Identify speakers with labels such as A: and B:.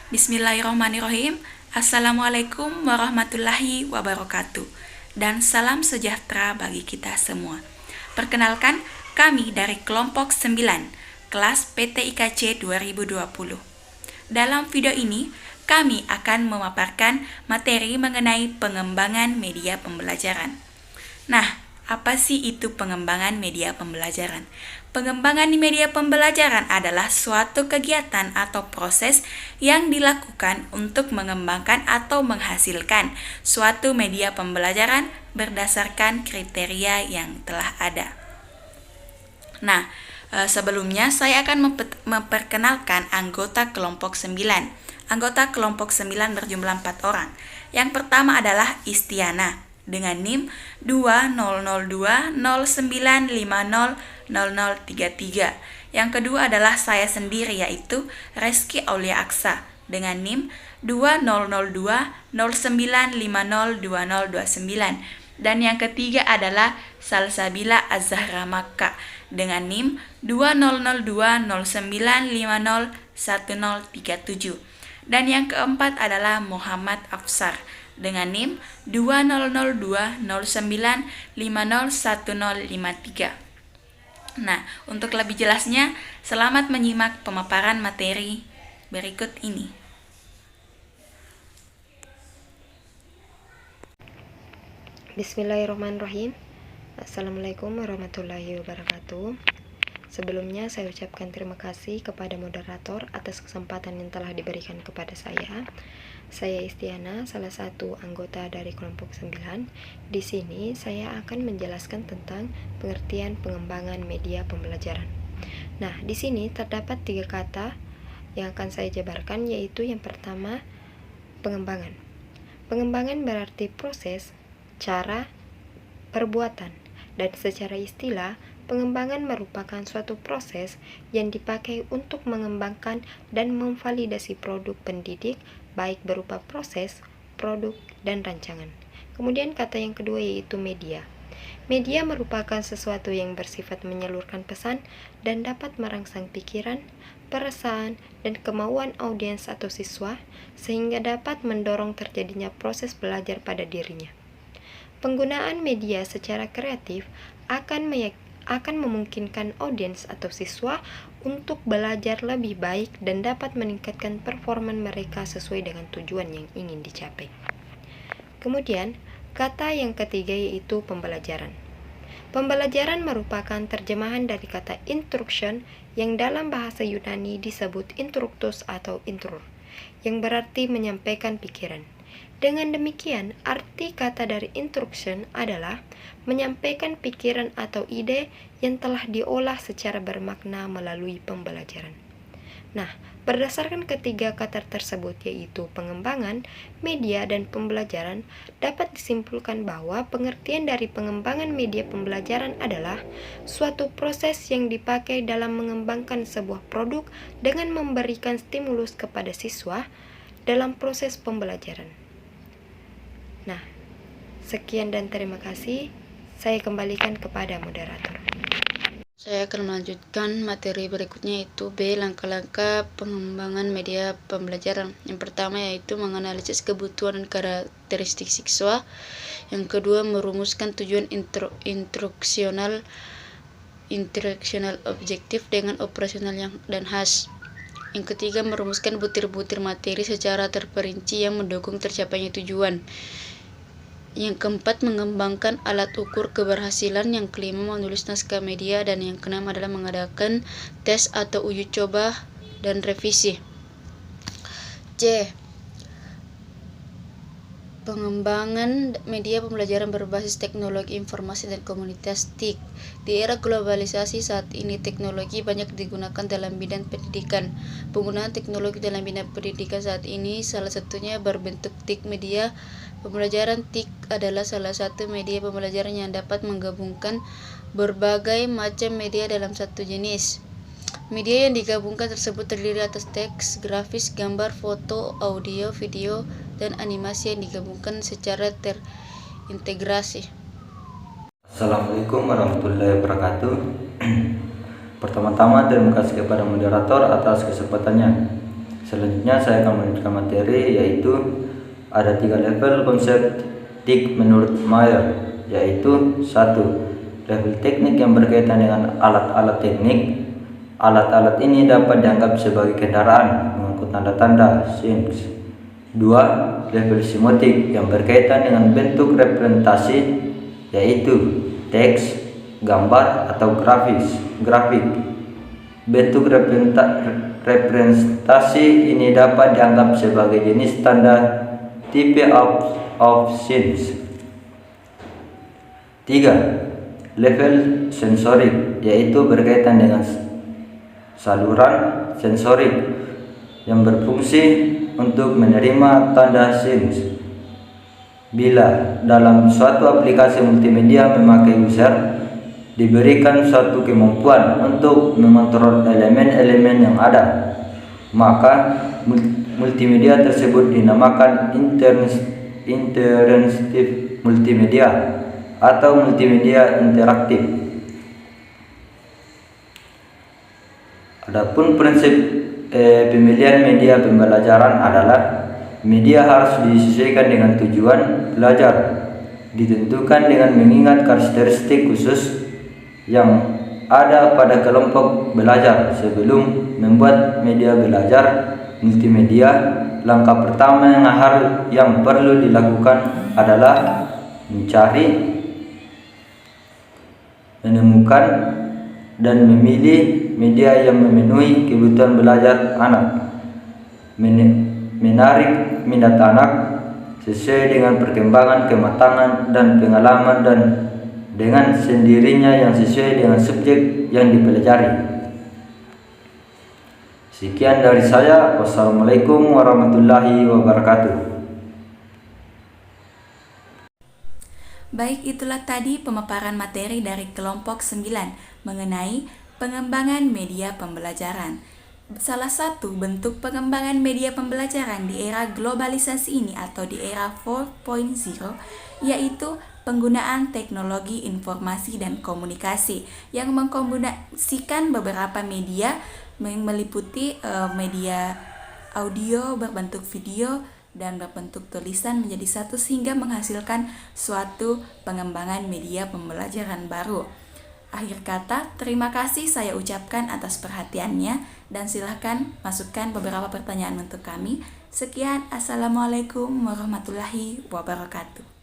A: Bismillahirrahmanirrahim. Assalamualaikum warahmatullahi wabarakatuh. Dan salam sejahtera bagi kita semua. Perkenalkan, kami dari kelompok 9, kelas PTIKC 2020. Dalam video ini, kami akan memaparkan materi mengenai pengembangan media pembelajaran. Nah, apa sih itu pengembangan media pembelajaran? Pengembangan media pembelajaran adalah suatu kegiatan atau proses yang dilakukan untuk mengembangkan atau menghasilkan suatu media pembelajaran berdasarkan kriteria yang telah ada. Nah, sebelumnya saya akan memperkenalkan anggota kelompok 9. Anggota kelompok 9 berjumlah 4 orang. Yang pertama adalah Istiana dengan NIM 200209500033. Yang kedua adalah saya sendiri, yaitu Reski Aulia Aksa dengan NIM 2009502029. Dan yang ketiga adalah Salsabila Az-Zahra Makka dengan NIM 200209501037. Dan yang keempat adalah Muhammad Afsar dengan NIM 200209501053. Nah, untuk lebih jelasnya, selamat menyimak pemaparan materi berikut ini.
B: Bismillahirrahmanirrahim. Assalamualaikum warahmatullahi wabarakatuh. Sebelumnya saya ucapkan terima kasih kepada moderator atas kesempatan yang telah diberikan kepada saya. Saya Istiana, salah satu anggota dari kelompok 9. Di sini saya akan menjelaskan tentang pengertian pengembangan media pembelajaran. Nah, di sini terdapat 3 kata yang akan saya jabarkan, yaitu yang pertama, pengembangan. Pengembangan berarti proses, cara, perbuatan, dan secara istilah, pengembangan merupakan suatu proses yang dipakai untuk mengembangkan dan memvalidasi produk pendidik, baik berupa proses, produk, dan rancangan. Kemudian kata yang kedua yaitu media. Media merupakan sesuatu yang bersifat menyalurkan pesan dan dapat merangsang pikiran, perasaan, dan kemauan audiens atau siswa, sehingga dapat mendorong terjadinya proses belajar pada dirinya. Penggunaan media secara kreatif akan memungkinkan audiens atau siswa untuk belajar lebih baik dan dapat meningkatkan performa mereka sesuai dengan tujuan yang ingin dicapai. Kemudian, kata yang ketiga yaitu pembelajaran. Pembelajaran merupakan terjemahan dari kata instruction yang dalam bahasa Yunani disebut instructus atau intrur, yang berarti menyampaikan pikiran. Dengan demikian, arti kata dari instruction adalah menyampaikan pikiran atau ide yang telah diolah secara bermakna melalui pembelajaran. Nah, berdasarkan ketiga kata tersebut yaitu pengembangan, media, dan pembelajaran, dapat disimpulkan bahwa pengertian dari pengembangan media pembelajaran adalah suatu proses yang dipakai dalam mengembangkan sebuah produk dengan memberikan stimulus kepada siswa dalam proses pembelajaran. Nah, sekian dan terima kasih. Saya kembalikan kepada moderator.
C: Saya akan melanjutkan materi berikutnya, yaitu B. Langkah-langkah pengembangan media pembelajaran. Yang pertama yaitu menganalisis kebutuhan dan karakteristik siswa. Yang kedua, merumuskan tujuan instruksional objektif dengan operasional dan khas. Yang ketiga, merumuskan butir-butir materi secara terperinci yang mendukung tercapainya tujuan. Yang keempat, mengembangkan alat ukur keberhasilan. Yang kelima, menulis naskah media. Dan yang keenam adalah mengadakan tes atau uji coba dan revisi. C. Pengembangan media pembelajaran berbasis teknologi informasi dan komunikasi TIK. Di era globalisasi saat ini, teknologi banyak digunakan dalam bidang pendidikan. Penggunaan teknologi dalam bidang pendidikan saat ini salah satunya berbentuk TIK media pembelajaran. TIK adalah salah satu media pembelajaran yang dapat menggabungkan berbagai macam media dalam satu jenis. Media yang digabungkan tersebut terdiri atas teks, grafis, gambar, foto, audio, video, dan animasi yang digabungkan secara terintegrasi.
D: Assalamualaikum warahmatullahi wabarakatuh. Pertama-tama terima kasih kepada moderator atas kesempatannya. Selanjutnya saya akan melanjutkan materi, yaitu ada 3 level konsep TIK menurut Mayer, yaitu 1. Level teknik yang berkaitan dengan alat-alat teknik. Alat-alat ini dapat dianggap sebagai kendaraan mengangkut tanda-tanda scenes. 2. Level semiotik yang berkaitan dengan bentuk representasi, yaitu teks, gambar, atau grafik. Bentuk representasi ini dapat dianggap sebagai jenis tanda tipe of scenes. 3. Level sensorik, yaitu berkaitan dengan saluran sensorik yang berfungsi untuk menerima tanda scenes. Bila dalam suatu aplikasi multimedia memakai user, diberikan suatu kemampuan untuk mengontrol elemen-elemen yang ada, maka multimedia tersebut dinamakan interaktif multimedia atau multimedia interaktif. Adapun prinsip pemilihan media pembelajaran adalah media harus disesuaikan dengan tujuan belajar, ditentukan dengan mengingat karakteristik khusus yang ada pada kelompok belajar. Sebelum membuat media belajar multimedia, langkah pertama yang perlu dilakukan adalah mencari, menemukan, dan memilih media yang memenuhi kebutuhan belajar anak, menarik minat anak sesuai dengan perkembangan, kematangan, dan pengalaman, dan dengan sendirinya yang sesuai dengan subjek yang dipelajari. Sekian dari saya. Wassalamualaikum warahmatullahi wabarakatuh.
A: Baik, itulah tadi pemaparan materi dari kelompok 9 mengenai pengembangan media pembelajaran. Salah satu bentuk pengembangan media pembelajaran di era globalisasi ini atau di era 4.0 yaitu penggunaan teknologi informasi dan komunikasi yang mengkombinasikan beberapa media yang meliputi media audio berbentuk video dan berbentuk tulisan menjadi satu sehingga menghasilkan suatu pengembangan media pembelajaran baru. Akhir kata, terima kasih saya ucapkan atas perhatiannya dan silahkan masukkan beberapa pertanyaan untuk kami. Sekian, Assalamualaikum warahmatullahi wabarakatuh.